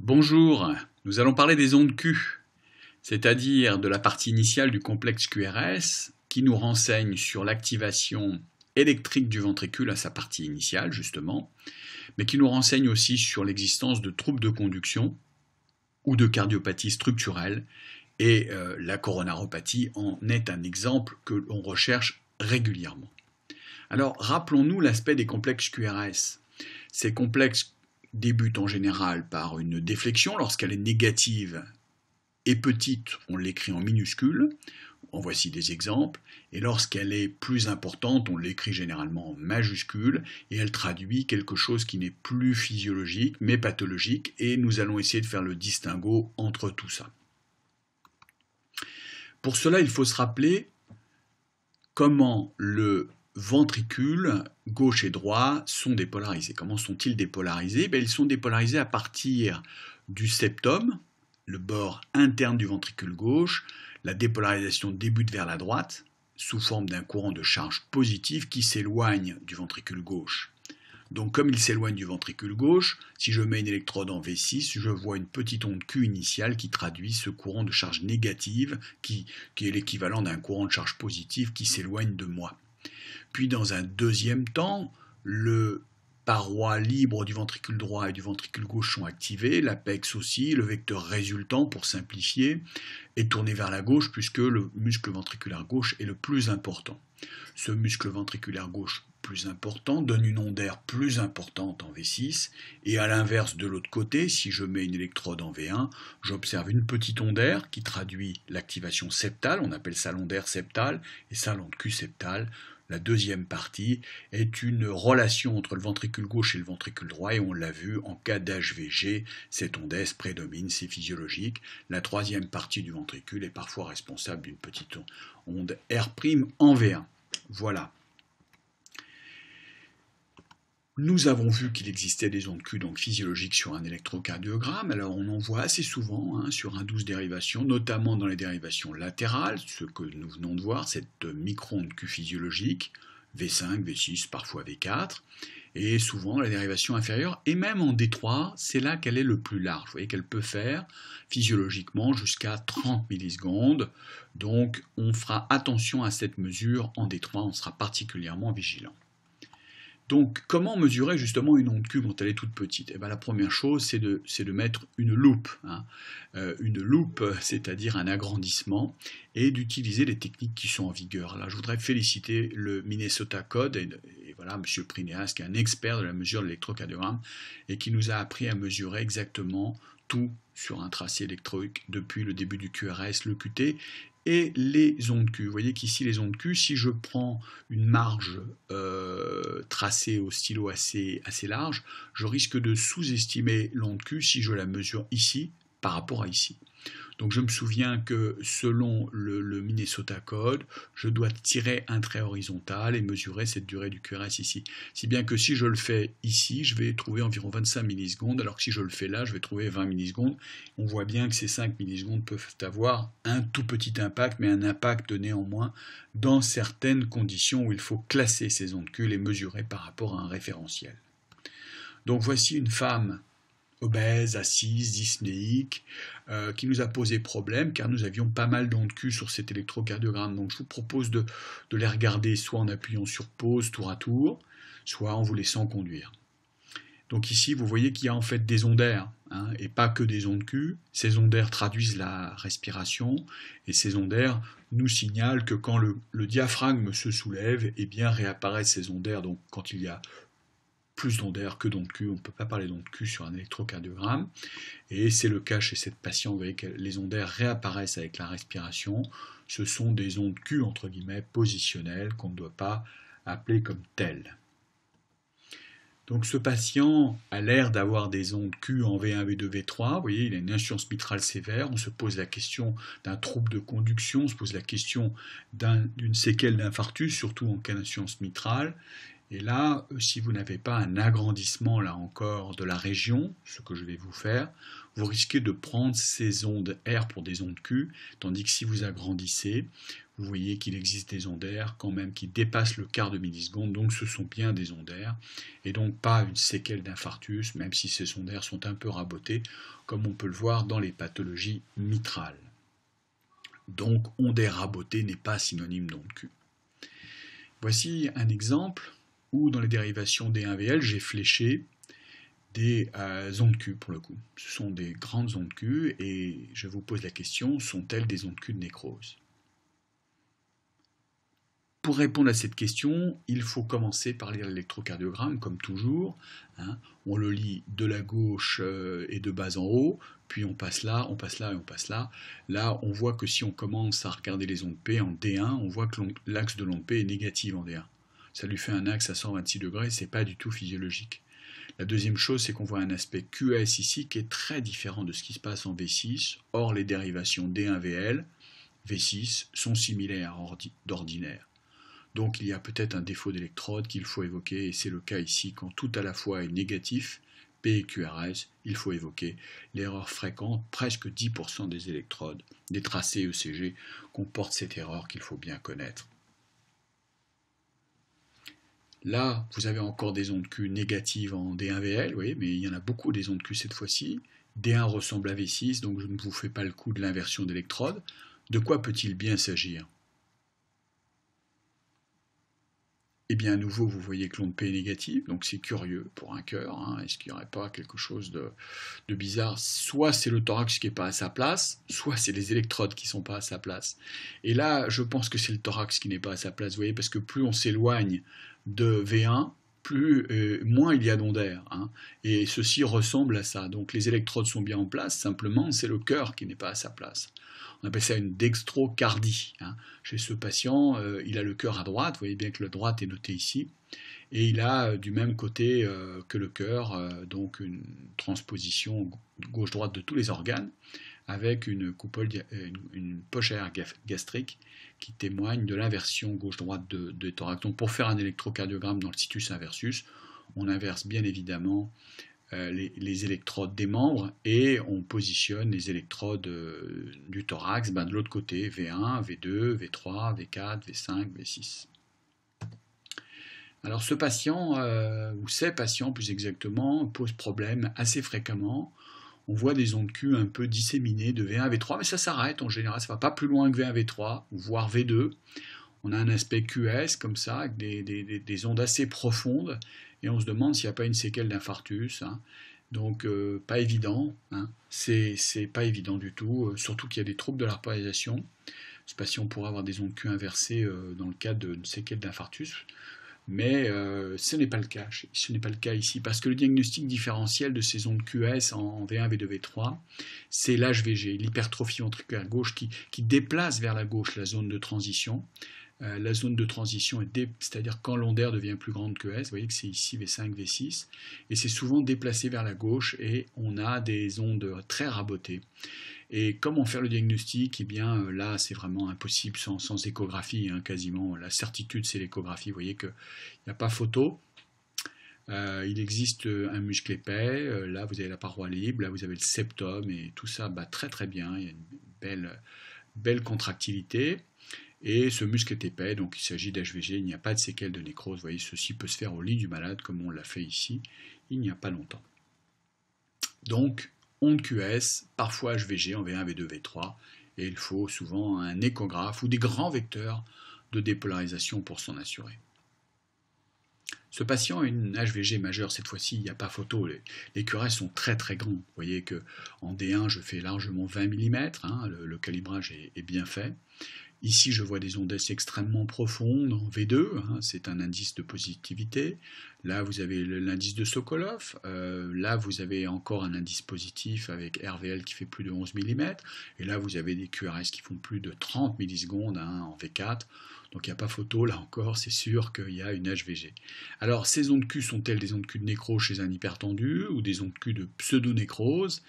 Bonjour, nous allons parler des ondes Q, c'est-à-dire de la partie initiale du complexe QRS qui nous renseigne sur l'activation électrique du ventricule à sa partie initiale justement, mais qui nous renseigne aussi sur l'existence de troubles de conduction ou de cardiopathie structurelle, et la coronaropathie en est un exemple que l'on recherche régulièrement. Alors rappelons-nous l'aspect des complexes QRS. Ces complexes débutent en général par une déflexion. Lorsqu'elle est négative et petite, on l'écrit en minuscule. En voici des exemples. Et lorsqu'elle est plus importante, on l'écrit généralement en majuscule. Et elle traduit quelque chose qui n'est plus physiologique, mais pathologique. Et nous allons essayer de faire le distinguo entre tout ça. Pour cela, il faut se rappeler comment le ventricule gauche et droit sont dépolarisés. Comment sont-ils dépolarisés? Ils sont dépolarisés à partir du septum, le bord interne du ventricule gauche. La dépolarisation débute vers la droite, sous forme d'un courant de charge positive qui s'éloigne du ventricule gauche. Donc comme il s'éloigne du ventricule gauche, si je mets une électrode en V6, je vois une petite onde Q initiale qui traduit ce courant de charge négative, qui est l'équivalent d'un courant de charge positive qui s'éloigne de moi. Puis dans un deuxième temps, le parois libre du ventricule droit et du ventricule gauche sont activées, l'apex aussi, le vecteur résultant, pour simplifier, est tourné vers la gauche puisque le muscle ventriculaire gauche est le plus important. Ce muscle ventriculaire gauche plus important donne une onde d'air plus importante en V6, et à l'inverse de l'autre côté, si je mets une électrode en V1, j'observe une petite onde d'air qui traduit l'activation septale, on appelle ça l'onde d'air septale, et ça l'onde Q septale. La deuxième partie est une relation entre le ventricule gauche et le ventricule droit, et on l'a vu en cas d'HVG, cette onde S prédomine, c'est physiologique. La troisième partie du ventricule est parfois responsable d'une petite onde R' en V1. Voilà. Nous avons vu qu'il existait des ondes Q donc physiologiques sur un électrocardiogramme. Alors on en voit assez souvent sur un 12 dérivations, notamment dans les dérivations latérales, ce que nous venons de voir, cette micro-onde Q physiologique, V5, V6, parfois V4, et souvent la dérivation inférieure, et même en D3, c'est là qu'elle est le plus large. Vous voyez qu'elle peut faire physiologiquement jusqu'à 30 millisecondes, donc on fera attention à cette mesure en D3, on sera particulièrement vigilant. Donc, comment mesurer justement une onde Q quand elle est toute petite? La première chose, c'est de mettre une loupe. Une loupe, c'est-à-dire un agrandissement, et d'utiliser les techniques qui sont en vigueur. Là, je voudrais féliciter le Minnesota Code, et voilà, M. Prineas, qui est un expert de la mesure de l'électrocardiogramme, et qui nous a appris à mesurer exactement tout sur un tracé électrique depuis le début du QRS, le QT, et les ondes Q. Vous voyez qu'ici, les ondes Q, si je prends une marge tracée au stylo assez large, je risque de sous-estimer l'onde Q si je la mesure ici par rapport à ici. Donc je me souviens que selon le Minnesota Code, je dois tirer un trait horizontal et mesurer cette durée du QRS ici. Si bien que si je le fais ici, je vais trouver environ 25 millisecondes, alors que si je le fais là, je vais trouver 20 millisecondes. On voit bien que ces 5 millisecondes peuvent avoir un tout petit impact, mais un impact néanmoins dans certaines conditions où il faut classer ces ondes Q et les mesurer par rapport à un référentiel. Donc voici une femme obèse, assise, dyspnéique, qui nous a posé problème car nous avions pas mal d'ondes Q sur cet électrocardiogramme. Donc je vous propose de les regarder soit en appuyant sur pause tour à tour, soit en vous laissant conduire. Donc ici, vous voyez qu'il y a en fait des ondes d'air, et pas que des ondes Q. Ces ondes d'air traduisent la respiration, et ces ondes d'air nous signalent que quand le diaphragme se soulève, eh bien réapparaissent ces ondes d'air. Donc quand il y a plus d'ondes d'air que d'ondes Q, on ne peut pas parler d'ondes Q sur un électrocardiogramme, et c'est le cas chez cette patiente. Vous voyez que les ondes d'air réapparaissent avec la respiration. Ce sont des ondes Q entre guillemets positionnelles qu'on ne doit pas appeler comme telles. Donc ce patient a l'air d'avoir des ondes Q en V1, V2, V3, vous voyez, il a une insuffisance mitrale sévère, on se pose la question d'un trouble de conduction, on se pose la question d'une séquelle d'infarctus, surtout en cas d'insuffisance mitrale, Et là, si vous n'avez pas un agrandissement, là encore, de la région, ce que je vais vous faire, vous risquez de prendre ces ondes R pour des ondes Q, tandis que si vous agrandissez, vous voyez qu'il existe des ondes R quand même qui dépassent le quart de milliseconde, donc ce sont bien des ondes R, et donc pas une séquelle d'infarctus, même si ces ondes R sont un peu rabotées, comme on peut le voir dans les pathologies mitrales. Donc onde R rabotée n'est pas synonyme d'onde Q. Voici un exemple où dans les dérivations D1VL, j'ai fléché des ondes Q pour le coup. Ce sont des grandes ondes Q et je vous pose la question, sont-elles des ondes Q de nécrose? Pour répondre à cette question, il faut commencer par lire l'électrocardiogramme, comme toujours. Hein. On le lit de la gauche et de bas en haut, puis on passe là, on passe là et on passe là. Là, on voit que si on commence à regarder les ondes P en D1, on voit que l'axe de l'onde P est négatif en D1. Ça lui fait un axe à 126 degrés, c'est pas du tout physiologique. La deuxième chose, c'est qu'on voit un aspect QS ici qui est très différent de ce qui se passe en V6. Or, les dérivations D1VL, V6 sont similaires d'ordinaire. Donc il y a peut-être un défaut d'électrode qu'il faut évoquer, et c'est le cas ici quand tout à la fois est négatif, P et QRS, il faut évoquer l'erreur fréquente, presque 10% des électrodes, des tracés ECG comportent cette erreur qu'il faut bien connaître. Là, vous avez encore des ondes Q négatives en D1VL, vous voyez, mais il y en a beaucoup des ondes Q cette fois-ci. D1 ressemble à V6, donc je ne vous fais pas le coup de l'inversion d'électrode. De quoi peut-il bien s'agir? Et bien à nouveau, vous voyez que l'onde P est négative, donc c'est curieux pour un cœur. Hein. Est-ce qu'il n'y aurait pas quelque chose de bizarre? Soit c'est le thorax qui n'est pas à sa place, soit c'est les électrodes qui ne sont pas à sa place. Et là, je pense que c'est le thorax qui n'est pas à sa place, vous voyez, parce que plus on s'éloigne de V1, moins il y a d'ondes R. Hein. Et ceci ressemble à ça. Donc les électrodes sont bien en place, simplement c'est le cœur qui n'est pas à sa place. On appelle ça une dextrocardie. Hein. Chez ce patient, il a le cœur à droite, vous voyez bien que la droite est notée ici, et il a du même côté que le cœur, donc une transposition gauche-droite de tous les organes, avec une poche à air gastrique qui témoigne de l'inversion gauche-droite de thorax. Donc pour faire un électrocardiogramme dans le situs inversus, on inverse bien évidemment les électrodes des membres et on positionne les électrodes du thorax de l'autre côté, V1, V2, V3, V4, V5, V6. Alors ce patient, ou ces patients plus exactement, posent problème assez fréquemment. On voit des ondes Q un peu disséminées de V1 à V3, mais ça s'arrête en général, ça ne va pas plus loin que V1, V3, voire V2. On a un aspect QS comme ça, avec des ondes assez profondes, et on se demande s'il n'y a pas une séquelle d'infarctus. Hein. Donc pas évident, hein. C'est pas évident du tout, surtout qu'il y a des troubles de la polarisation. Ce patient pourrait avoir des ondes Q inversées dans le cadre d'une séquelle d'infarctus, mais ce n'est pas le cas. Ce n'est pas le cas ici, parce que le diagnostic différentiel de ces ondes QS en V1, V2, V3, c'est l'HVG, l'hypertrophie ventriculaire gauche, qui déplace vers la gauche la zone de transition. La zone de transition est c'est-à-dire quand l'onde R devient plus grande que S, vous voyez que c'est ici V5, V6, et c'est souvent déplacé vers la gauche et on a des ondes très rabotées. Et comment faire le diagnostic? Eh bien là c'est vraiment impossible sans échographie, hein, quasiment. La certitude c'est l'échographie, vous voyez qu'il n'y a pas photo. Il existe un muscle épais, là vous avez la paroi libre, là vous avez le septum et tout ça bat très très bien, il y a une belle contractilité. Et ce muscle est épais, donc il s'agit d'HVG, il n'y a pas de séquelles de nécrose. Vous voyez, ceci peut se faire au lit du malade, comme on l'a fait ici, il n'y a pas longtemps. Donc, onde QS, parfois HVG en V1, V2, V3, et il faut souvent un échographe ou des grands vecteurs de dépolarisation pour s'en assurer. Ce patient a une HVG majeure, cette fois-ci, il n'y a pas photo, les QRS sont très très grands. Vous voyez qu'en D1, je fais largement 20 mm, hein, le calibrage est bien fait. Ici, je vois des ondes S extrêmement profondes en V2, hein, c'est un indice de positivité. Là, vous avez l'indice de Sokolov. Là, vous avez encore un indice positif avec RVL qui fait plus de 11 mm. Et là, vous avez des QRS qui font plus de 30 millisecondes hein, en V4. Donc, il n'y a pas photo, là encore, c'est sûr qu'il y a une HVG. Alors, ces ondes Q sont-elles des ondes Q de nécrose chez un hypertendu ou des ondes Q de pseudonécrose?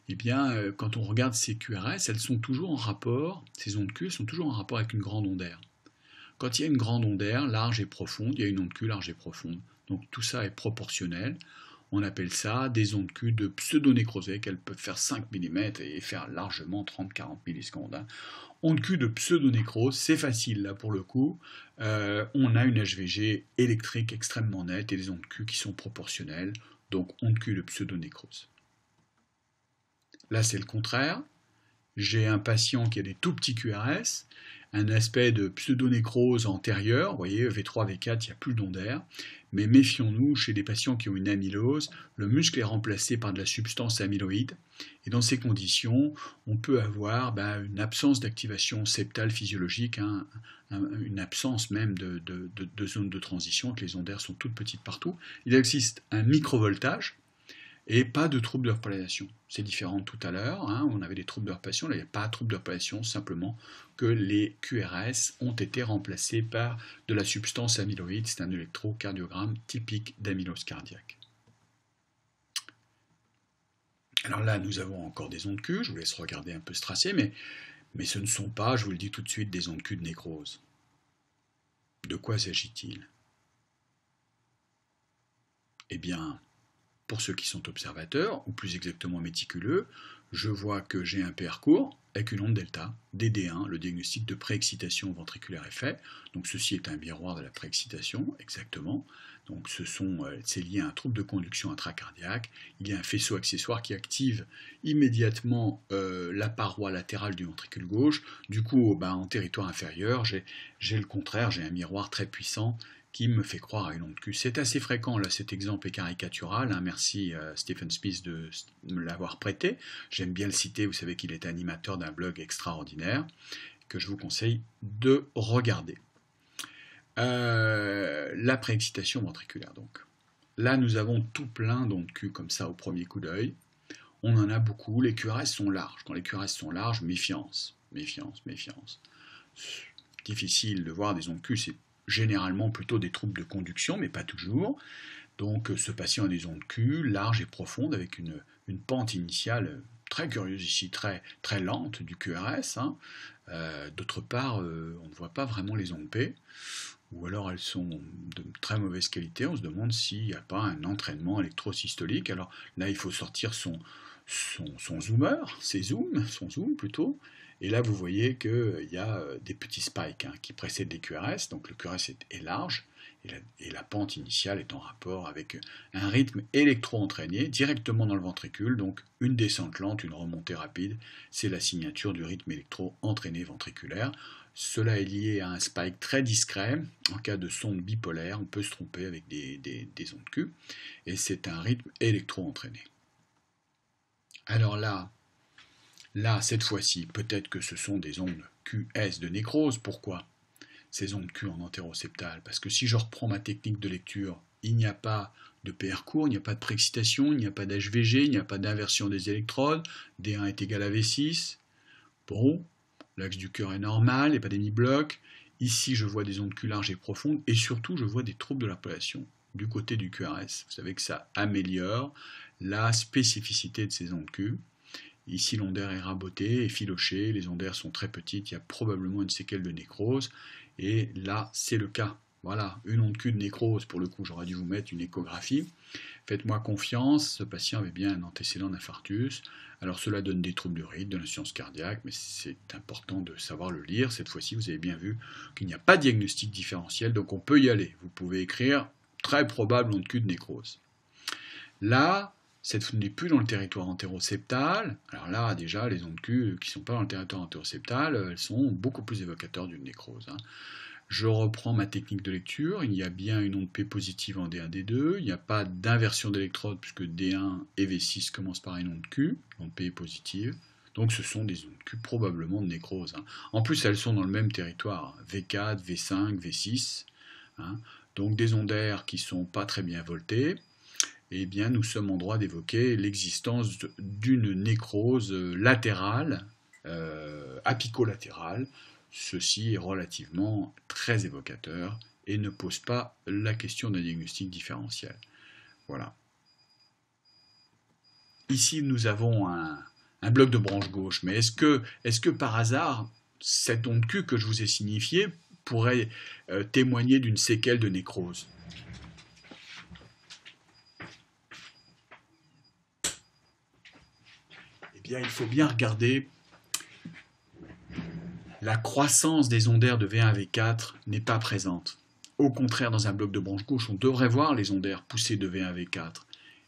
Eh bien, quand on regarde ces QRS, elles sont toujours en rapport, ces ondes Q sont toujours en rapport avec une grande onde R. Quand il y a une grande onde d'air, large et profonde, il y a une onde Q large et profonde. Donc tout ça est proportionnel. On appelle ça des ondes Q de pseudonécrosées, qu'elles peuvent faire 5 mm et faire largement 30-40 millisecondes. Onde Q de pseudonécrose, c'est facile là pour le coup. On a une HVG électrique extrêmement nette et des ondes Q qui sont proportionnelles. Donc onde Q de pseudonécrose. Là c'est le contraire. J'ai un patient qui a des tout petits QRS, un aspect de pseudonécrose antérieure, vous voyez, V3, V4, il n'y a plus d'onde d'air, mais méfions-nous, chez des patients qui ont une amylose, le muscle est remplacé par de la substance amyloïde, et dans ces conditions, on peut avoir une absence d'activation septale physiologique, une absence même de zone de transition, que les ondes d'air sont toutes petites partout. Il existe un microvoltage, et pas de troubles de respiration. C'est différent de tout à l'heure, on avait des troubles de respiration, là il n'y a pas de troubles de respiration, simplement que les QRS ont été remplacés par de la substance amyloïde, c'est un électrocardiogramme typique d'amylose cardiaque. Alors là, nous avons encore des ondes Q, je vous laisse regarder un peu ce tracé, mais ce ne sont pas, je vous le dis tout de suite, des ondes Q de nécrose. De quoi s'agit-il? Eh bien, pour ceux qui sont observateurs, ou plus exactement méticuleux, je vois que j'ai un PR court avec une onde delta, DD1, le diagnostic de préexcitation ventriculaire est fait. Donc ceci est un miroir de la préexcitation, exactement. Donc c'est lié à un trouble de conduction intracardiaque. Il y a un faisceau accessoire qui active immédiatement la paroi latérale du ventricule gauche. Du coup, en territoire inférieur, j'ai le contraire, j'ai un miroir très puissant qui me fait croire à une onde Q. C'est assez fréquent, là cet exemple est caricatural, merci Stephen Smith de me l'avoir prêté, j'aime bien le citer, vous savez qu'il est animateur d'un blog extraordinaire, que je vous conseille de regarder. La préexcitation ventriculaire donc. Là nous avons tout plein d'ondes Q comme ça au premier coup d'œil, on en a beaucoup, les QRS sont larges, quand les QRS sont larges, méfiance, méfiance, méfiance. Difficile de voir des ondes Q, c'est généralement plutôt des troubles de conduction, mais pas toujours. Donc ce patient a des ondes Q larges et profondes avec une pente initiale très curieuse ici, très, très lente du QRS. D'autre part, on ne voit pas vraiment les ondes P, ou alors elles sont de très mauvaise qualité. On se demande s'il n'y a pas un entraînement électrosystolique. Alors là, il faut sortir son zoomer, son zoom plutôt. Et là, vous voyez qu'il y a des petits spikes qui précèdent les QRS, donc le QRS est large, et la pente initiale est en rapport avec un rythme électro-entraîné directement dans le ventricule, donc une descente lente, une remontée rapide, c'est la signature du rythme électro-entraîné ventriculaire. Cela est lié à un spike très discret, en cas de sonde bipolaire, on peut se tromper avec des ondes Q, et c'est un rythme électro-entraîné. Alors là, cette fois-ci, peut-être que ce sont des ondes QS de nécrose. Pourquoi ces ondes Q en antéroceptale? Parce que si je reprends ma technique de lecture, il n'y a pas de PR court, il n'y a pas de préexcitation, il n'y a pas d'HVG, il n'y a pas d'inversion des électrodes, D1 est égal à V6. Bon, l'axe du cœur est normal, il n'y a pas d'hémibloc. Ici, je vois des ondes Q larges et profondes, et surtout, je vois des troubles de l'articulation du côté du QRS. Vous savez que ça améliore la spécificité de ces ondes Q. Ici, l'onde d'air est rabotée, effilochée, les ondes d'air sont très petites, il y a probablement une séquelle de nécrose, et là, c'est le cas. Voilà, une onde Q de nécrose, pour le coup, j'aurais dû vous mettre une échographie. Faites-moi confiance, ce patient avait bien un antécédent d'infarctus. Alors cela donne des troubles de rythme, de l'insuffisance cardiaque, mais c'est important de savoir le lire. Cette fois-ci, vous avez bien vu qu'il n'y a pas de diagnostic différentiel, donc on peut y aller. Vous pouvez écrire très probable onde Q de nécrose. Là, cette n'est plus dans le territoire antéroceptal. Alors là, déjà, les ondes Q qui ne sont pas dans le territoire antéroceptal, elles sont beaucoup plus évocateurs d'une nécrose. Je reprends ma technique de lecture. Il y a bien une onde P positive en D1, D2. Il n'y a pas d'inversion d'électrode puisque D1 et V6 commencent par une onde Q. L'onde P est positive. Donc ce sont des ondes Q probablement de nécrose. En plus, elles sont dans le même territoire. V4, V5, V6. Donc des ondes d'air qui ne sont pas très bien voltées. Eh bien, nous sommes en droit d'évoquer l'existence d'une nécrose latérale, apicolatérale. Ceci est relativement très évocateur et ne pose pas la question d'un diagnostic différentiel. Voilà. Ici, nous avons un bloc de branche gauche, mais est-ce que par hasard, cette onde Q que je vous ai signifiée pourrait témoigner d'une séquelle de nécrose. Eh bien, il faut bien regarder. La croissance des ondaires de V1 à V4 n'est pas présente. Au contraire, dans un bloc de branche gauche, on devrait voir les ondaires pousser de V1 à V4.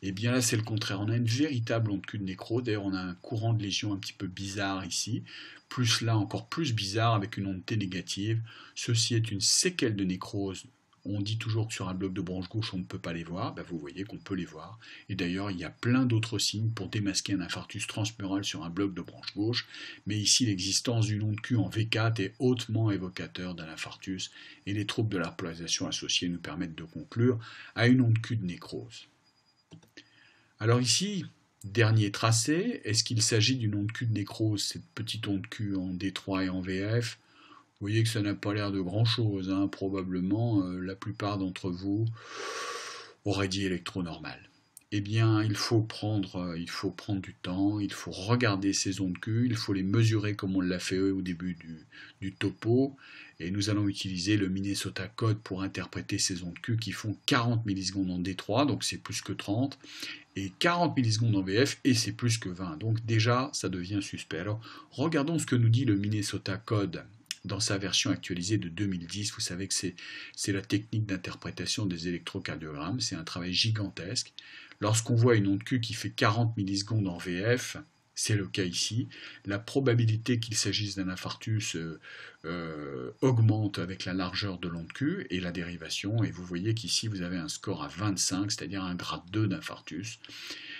Et bien là, c'est le contraire. On a une véritable onde Q de nécrose. D'ailleurs, on a un courant de lésion un petit peu bizarre ici. Plus là, encore plus bizarre, avec une onde T négative. Ceci est une séquelle de nécrose. On dit toujours que sur un bloc de branche gauche, on ne peut pas les voir. Ben, vous voyez qu'on peut les voir. Et d'ailleurs, il y a plein d'autres signes pour démasquer un infarctus transmural sur un bloc de branche gauche. Mais ici, l'existence d'une onde Q en V4 est hautement évocateur d'un infarctus. Et les troubles de la polarisation associée nous permettent de conclure à une onde Q de nécrose. Alors ici, dernier tracé, est-ce qu'il s'agit d'une onde Q de nécrose, cette petite onde Q en D3 et en VF? Vous voyez que ça n'a pas l'air de grand-chose, hein. Probablement la plupart d'entre vous auraient dit électronormal. Eh bien, il faut prendre du temps, il faut regarder ces ondes Q, il faut les mesurer comme on l'a fait au début du topo, et nous allons utiliser le Minnesota Code pour interpréter ces ondes Q qui font 40 millisecondes en D3, donc c'est plus que 30, et 40 millisecondes en VF, et c'est plus que 20. Donc déjà, ça devient suspect. Alors, regardons ce que nous dit le Minnesota Code dans sa version actualisée de 2010. Vous savez que c'est la technique d'interprétation des électrocardiogrammes. C'est un travail gigantesque. Lorsqu'on voit une onde Q qui fait 40 millisecondes en VF, c'est le cas ici, la probabilité qu'il s'agisse d'un infarctus augmente avec la largeur de l'onde Q et la dérivation, et vous voyez qu'ici vous avez un score à 25, c'est-à-dire un grade 2 d'infarctus.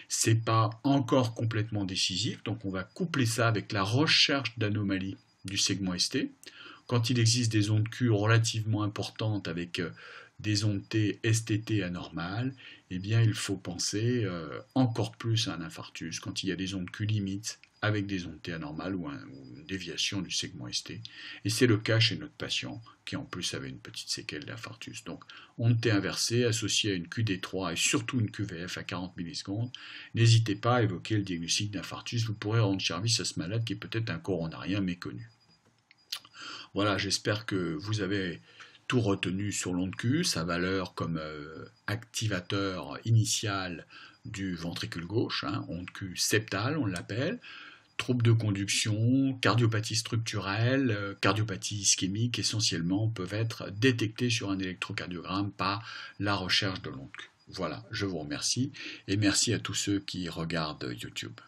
C'est pas encore complètement décisif, donc on va coupler ça avec la recherche d'anomalies du segment ST. Quand il existe des ondes Q relativement importantes avec des ondes T STT anormales, eh bien il faut penser encore plus à un infarctus quand il y a des ondes Q limites avec des ondes T anormales ou une déviation du segment ST. Et c'est le cas chez notre patient qui en plus avait une petite séquelle d'infarctus. Donc onde T inversée associée à une QD3 et surtout une QVF à 40 millisecondes. N'hésitez pas à évoquer le diagnostic d'infarctus, vous pourrez rendre service à ce malade qui est peut-être un coronarien méconnu. Voilà, j'espère que vous avez tout retenu sur l'onde Q, sa valeur comme activateur initial du ventricule gauche, hein, onde Q septale on l'appelle, troubles de conduction, cardiopathie structurelle, cardiopathie ischémique essentiellement peuvent être détectés sur un électrocardiogramme par la recherche de l'onde Q. Voilà, je vous remercie et merci à tous ceux qui regardent YouTube.